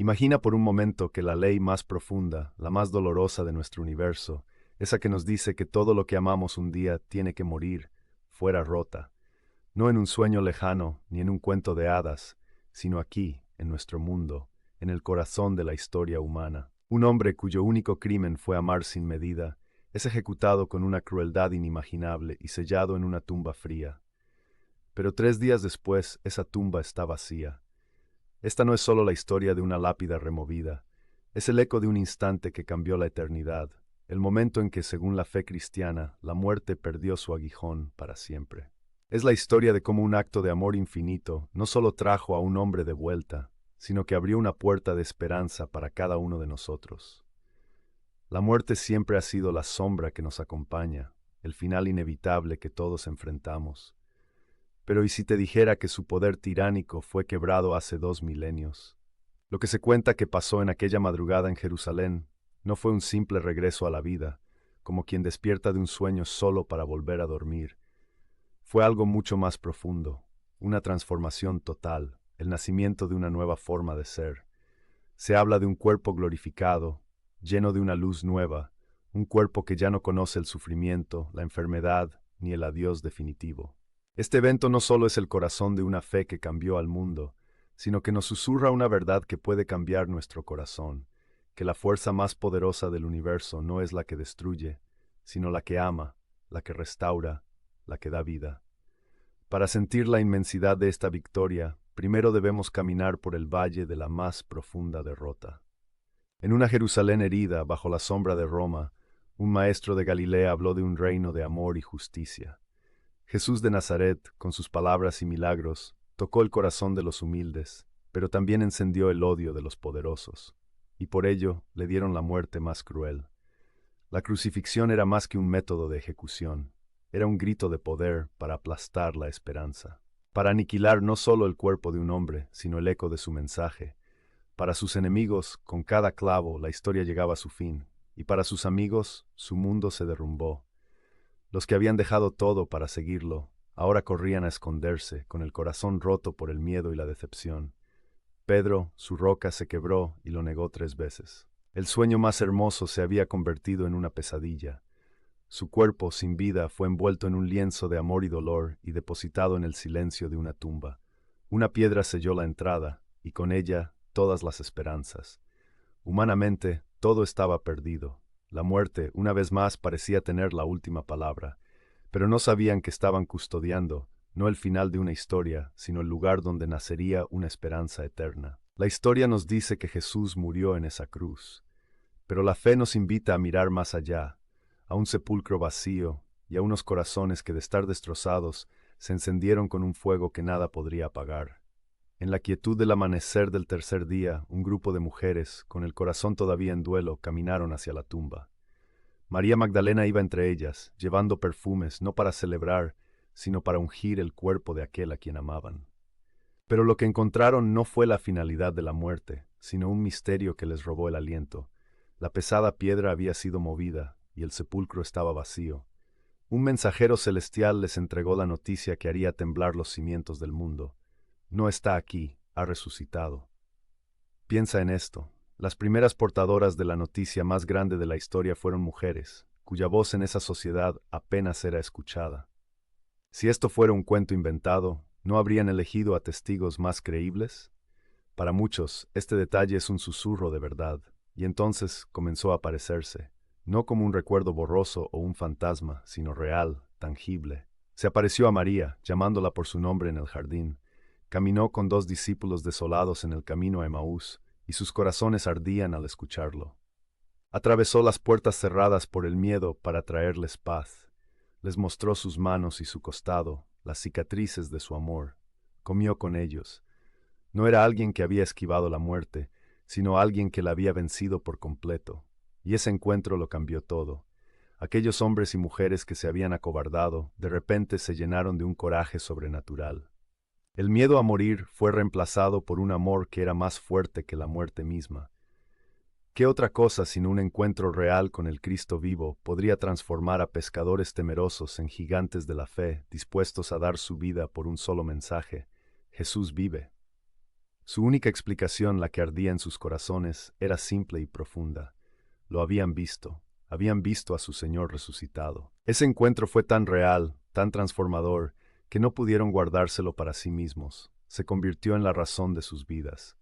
Imagina por un momento que la ley más profunda, la más dolorosa de nuestro universo, esa que nos dice que todo lo que amamos un día tiene que morir, fuera rota, no en un sueño lejano ni en un cuento de hadas, sino aquí, en nuestro mundo, en el corazón de la historia humana. Un hombre cuyo único crimen fue amar sin medida, es ejecutado con una crueldad inimaginable y sellado en una tumba fría. Pero 3 días después, esa tumba está vacía. Esta no es solo la historia de una lápida removida, es el eco de un instante que cambió la eternidad, el momento en que, según la fe cristiana, la muerte perdió su aguijón para siempre. Es la historia de cómo un acto de amor infinito no solo trajo a un hombre de vuelta, sino que abrió una puerta de esperanza para cada uno de nosotros. La muerte siempre ha sido la sombra que nos acompaña, el final inevitable que todos enfrentamos. Pero ¿y si te dijera que su poder tiránico fue quebrado hace 2 milenios? Lo que se cuenta que pasó en aquella madrugada en Jerusalén no fue un simple regreso a la vida, como quien despierta de un sueño solo para volver a dormir. Fue algo mucho más profundo, una transformación total, el nacimiento de una nueva forma de ser. Se habla de un cuerpo glorificado, lleno de una luz nueva, un cuerpo que ya no conoce el sufrimiento, la enfermedad ni el adiós definitivo. Este evento no solo es el corazón de una fe que cambió al mundo, sino que nos susurra una verdad que puede cambiar nuestro corazón, que la fuerza más poderosa del universo no es la que destruye, sino la que ama, la que restaura, la que da vida. Para sentir la inmensidad de esta victoria, primero debemos caminar por el valle de la más profunda derrota. En una Jerusalén herida bajo la sombra de Roma, un maestro de Galilea habló de un reino de amor y justicia. Jesús de Nazaret, con sus palabras y milagros, tocó el corazón de los humildes, pero también encendió el odio de los poderosos, y por ello le dieron la muerte más cruel. La crucifixión era más que un método de ejecución, era un grito de poder para aplastar la esperanza, para aniquilar no solo el cuerpo de un hombre, sino el eco de su mensaje. Para sus enemigos, con cada clavo, la historia llegaba a su fin, y para sus amigos, su mundo se derrumbó. Los que habían dejado todo para seguirlo, ahora corrían a esconderse, con el corazón roto por el miedo y la decepción. Pedro, su roca, se quebró y lo negó 3 veces. El sueño más hermoso se había convertido en una pesadilla. Su cuerpo, sin vida, fue envuelto en un lienzo de amor y dolor y depositado en el silencio de una tumba. Una piedra selló la entrada, y con ella todas las esperanzas. Humanamente, todo estaba perdido. La muerte, una vez más, parecía tener la última palabra, pero no sabían que estaban custodiando, no el final de una historia, sino el lugar donde nacería una esperanza eterna. La historia nos dice que Jesús murió en esa cruz, pero la fe nos invita a mirar más allá, a un sepulcro vacío y a unos corazones que de estar destrozados se encendieron con un fuego que nada podría apagar. En la quietud del amanecer del tercer día, un grupo de mujeres, con el corazón todavía en duelo, caminaron hacia la tumba. María Magdalena iba entre ellas, llevando perfumes no para celebrar, sino para ungir el cuerpo de aquel a quien amaban. Pero lo que encontraron no fue la finalidad de la muerte, sino un misterio que les robó el aliento. La pesada piedra había sido movida, y el sepulcro estaba vacío. Un mensajero celestial les entregó la noticia que haría temblar los cimientos del mundo. No está aquí, ha resucitado. Piensa en esto. Las primeras portadoras de la noticia más grande de la historia fueron mujeres, cuya voz en esa sociedad apenas era escuchada. Si esto fuera un cuento inventado, ¿no habrían elegido a testigos más creíbles? Para muchos, este detalle es un susurro de verdad, y entonces comenzó a aparecerse, no como un recuerdo borroso o un fantasma, sino real, tangible. Se apareció a María, llamándola por su nombre en el jardín. Caminó con 2 discípulos desolados en el camino a Emaús, y sus corazones ardían al escucharlo. Atravesó las puertas cerradas por el miedo para traerles paz. Les mostró sus manos y su costado, las cicatrices de su amor. Comió con ellos. No era alguien que había esquivado la muerte, sino alguien que la había vencido por completo. Y ese encuentro lo cambió todo. Aquellos hombres y mujeres que se habían acobardado, de repente se llenaron de un coraje sobrenatural. El miedo a morir fue reemplazado por un amor que era más fuerte que la muerte misma. ¿Qué otra cosa sino un encuentro real con el Cristo vivo podría transformar a pescadores temerosos en gigantes de la fe, dispuestos a dar su vida por un solo mensaje? Jesús vive. Su única explicación, la que ardía en sus corazones, era simple y profunda. Lo habían visto a su Señor resucitado. Ese encuentro fue tan real, tan transformador, que no pudieron guardárselo para sí mismos. Se convirtió en la razón de sus vidas.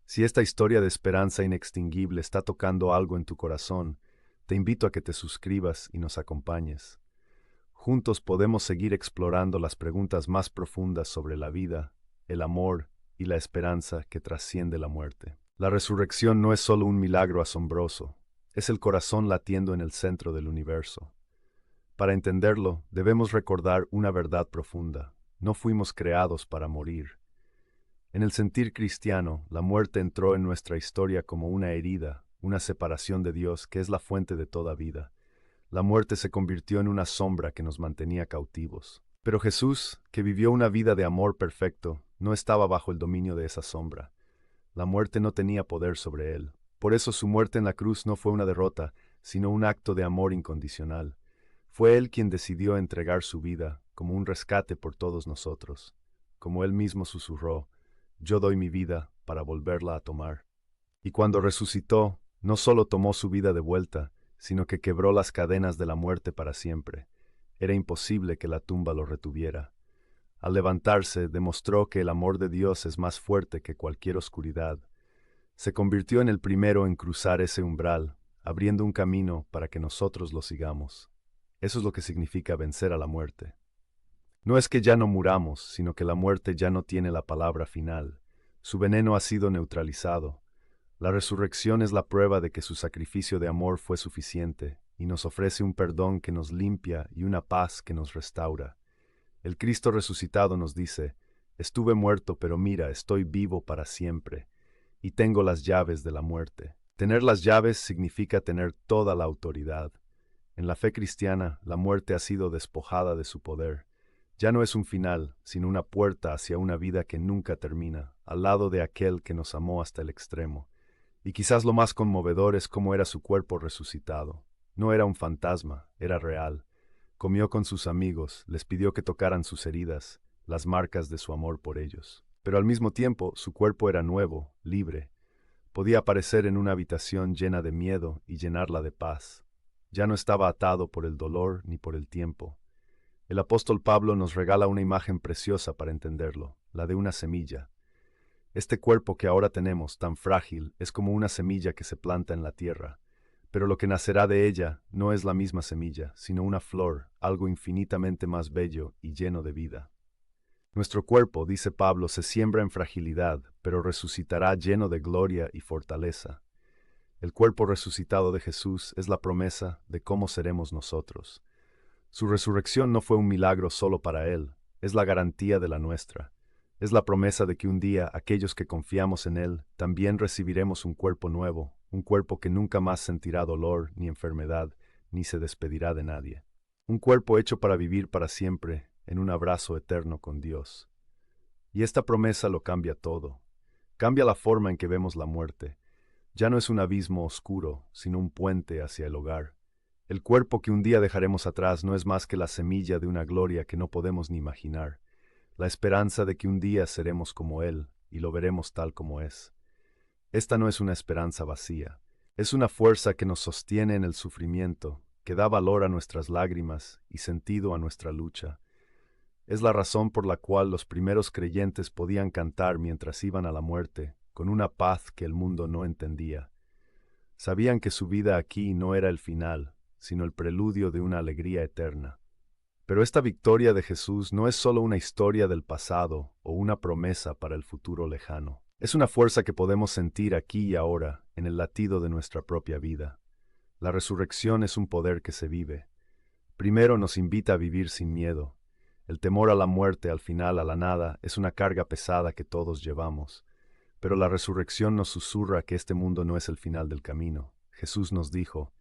Si esta historia de esperanza inextinguible está tocando algo en tu corazón, te invito a que te suscribas y nos acompañes. Juntos podemos seguir explorando las preguntas más profundas sobre la vida, el amor y la esperanza que trasciende la muerte. La resurrección no es solo un milagro asombroso, es el corazón latiendo en el centro del universo. Para entenderlo, debemos recordar una verdad profunda: no fuimos creados para morir. En el sentir cristiano, la muerte entró en nuestra historia como una herida, una separación de Dios que es la fuente de toda vida. La muerte se convirtió en una sombra que nos mantenía cautivos. Pero Jesús, que vivió una vida de amor perfecto, no estaba bajo el dominio de esa sombra. La muerte no tenía poder sobre él. Por eso su muerte en la cruz no fue una derrota, sino un acto de amor incondicional. Fue él quien decidió entregar su vida como un rescate por todos nosotros. Como él mismo susurró: yo doy mi vida para volverla a tomar. Y cuando resucitó, no solo tomó su vida de vuelta, sino que quebró las cadenas de la muerte para siempre. Era imposible que la tumba lo retuviera. Al levantarse, demostró que el amor de Dios es más fuerte que cualquier oscuridad. Se convirtió en el primero en cruzar ese umbral, abriendo un camino para que nosotros lo sigamos. Eso es lo que significa vencer a la muerte. No es que ya no muramos, sino que la muerte ya no tiene la palabra final. Su veneno ha sido neutralizado. La resurrección es la prueba de que su sacrificio de amor fue suficiente, y nos ofrece un perdón que nos limpia y una paz que nos restaura. El Cristo resucitado nos dice: estuve muerto, pero mira, estoy vivo para siempre, y tengo las llaves de la muerte. Tener las llaves significa tener toda la autoridad. En la fe cristiana, la muerte ha sido despojada de su poder. Ya no es un final, sino una puerta hacia una vida que nunca termina, al lado de aquel que nos amó hasta el extremo. Y quizás lo más conmovedor es cómo era su cuerpo resucitado. No era un fantasma, era real. Comió con sus amigos, les pidió que tocaran sus heridas, las marcas de su amor por ellos. Pero al mismo tiempo, su cuerpo era nuevo, libre. Podía aparecer en una habitación llena de miedo y llenarla de paz. Ya no estaba atado por el dolor ni por el tiempo. El apóstol Pablo nos regala una imagen preciosa para entenderlo, la de una semilla. Este cuerpo que ahora tenemos, tan frágil, es como una semilla que se planta en la tierra. Pero lo que nacerá de ella no es la misma semilla, sino una flor, algo infinitamente más bello y lleno de vida. Nuestro cuerpo, dice Pablo, se siembra en fragilidad, pero resucitará lleno de gloria y fortaleza. El cuerpo resucitado de Jesús es la promesa de cómo seremos nosotros. Su resurrección no fue un milagro solo para Él, es la garantía de la nuestra. Es la promesa de que un día aquellos que confiamos en Él también recibiremos un cuerpo nuevo, un cuerpo que nunca más sentirá dolor ni enfermedad, ni se despedirá de nadie. Un cuerpo hecho para vivir para siempre, en un abrazo eterno con Dios. Y esta promesa lo cambia todo. Cambia la forma en que vemos la muerte. Ya no es un abismo oscuro, sino un puente hacia el hogar. El cuerpo que un día dejaremos atrás no es más que la semilla de una gloria que no podemos ni imaginar. La esperanza de que un día seremos como Él y lo veremos tal como es. Esta no es una esperanza vacía, es una fuerza que nos sostiene en el sufrimiento, que da valor a nuestras lágrimas y sentido a nuestra lucha. Es la razón por la cual los primeros creyentes podían cantar mientras iban a la muerte, con una paz que el mundo no entendía. Sabían que su vida aquí no era el final, sino el preludio de una alegría eterna. Pero esta victoria de Jesús no es solo una historia del pasado o una promesa para el futuro lejano. Es una fuerza que podemos sentir aquí y ahora, en el latido de nuestra propia vida. La resurrección es un poder que se vive. Primero nos invita a vivir sin miedo. El temor a la muerte, al final a la nada, es una carga pesada que todos llevamos. Pero la resurrección nos susurra que este mundo no es el final del camino. Jesús nos dijo: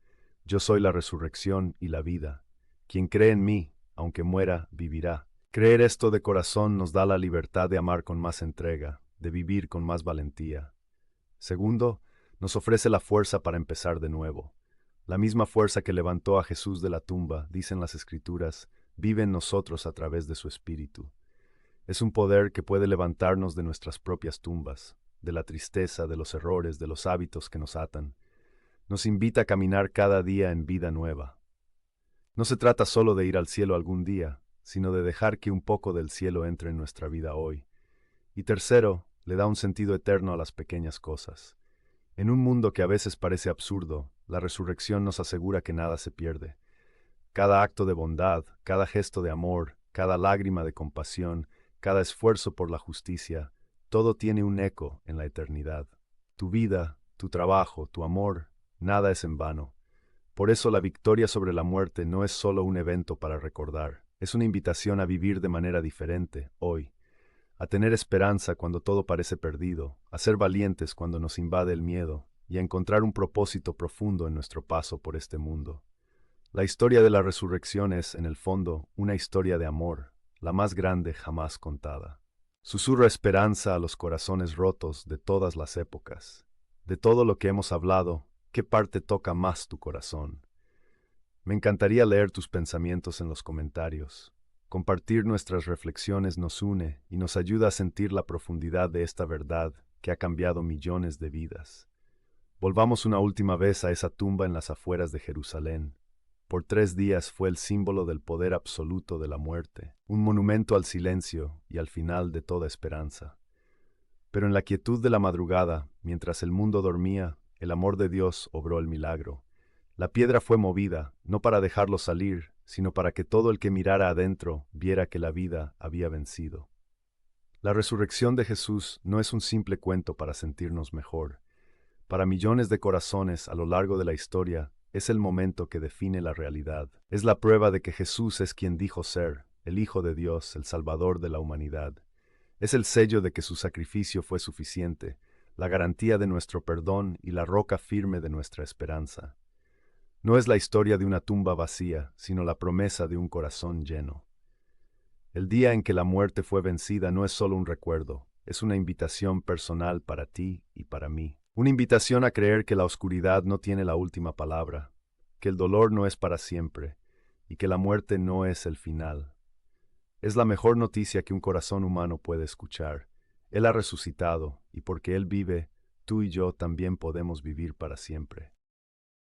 yo soy la resurrección y la vida. Quien cree en mí, aunque muera, vivirá. Creer esto de corazón nos da la libertad de amar con más entrega, de vivir con más valentía. Segundo, nos ofrece la fuerza para empezar de nuevo. La misma fuerza que levantó a Jesús de la tumba, dicen las Escrituras, vive en nosotros a través de su Espíritu. Es un poder que puede levantarnos de nuestras propias tumbas, de la tristeza, de los errores, de los hábitos que nos atan. Nos invita a caminar cada día en vida nueva. No se trata solo de ir al cielo algún día, sino de dejar que un poco del cielo entre en nuestra vida hoy. Y tercero, le da un sentido eterno a las pequeñas cosas. En un mundo que a veces parece absurdo, la resurrección nos asegura que nada se pierde. Cada acto de bondad, cada gesto de amor, cada lágrima de compasión, cada esfuerzo por la justicia, todo tiene un eco en la eternidad. Tu vida, tu trabajo, tu amor, nada es en vano. Por eso la victoria sobre la muerte no es solo un evento para recordar, es una invitación a vivir de manera diferente, hoy, a tener esperanza cuando todo parece perdido, a ser valientes cuando nos invade el miedo, y a encontrar un propósito profundo en nuestro paso por este mundo. La historia de la resurrección es, en el fondo, una historia de amor, la más grande jamás contada. Susurra esperanza a los corazones rotos de todas las épocas. De todo lo que hemos hablado, ¿qué parte toca más tu corazón? Me encantaría leer tus pensamientos en los comentarios. Compartir nuestras reflexiones nos une y nos ayuda a sentir la profundidad de esta verdad que ha cambiado millones de vidas. Volvamos una última vez a esa tumba en las afueras de Jerusalén. Por 3 días fue el símbolo del poder absoluto de la muerte, un monumento al silencio y al final de toda esperanza. Pero en la quietud de la madrugada, mientras el mundo dormía, el amor de Dios obró el milagro. La piedra fue movida, no para dejarlo salir, sino para que todo el que mirara adentro viera que la vida había vencido. La resurrección de Jesús no es un simple cuento para sentirnos mejor. Para millones de corazones a lo largo de la historia, es el momento que define la realidad. Es la prueba de que Jesús es quien dijo ser, el Hijo de Dios, el Salvador de la humanidad. Es el sello de que su sacrificio fue suficiente, la garantía de nuestro perdón y la roca firme de nuestra esperanza. No es la historia de una tumba vacía, sino la promesa de un corazón lleno. El día en que la muerte fue vencida no es solo un recuerdo, es una invitación personal para ti y para mí. Una invitación a creer que la oscuridad no tiene la última palabra, que el dolor no es para siempre y que la muerte no es el final. Es la mejor noticia que un corazón humano puede escuchar. Él ha resucitado y porque Él vive, tú y yo también podemos vivir para siempre.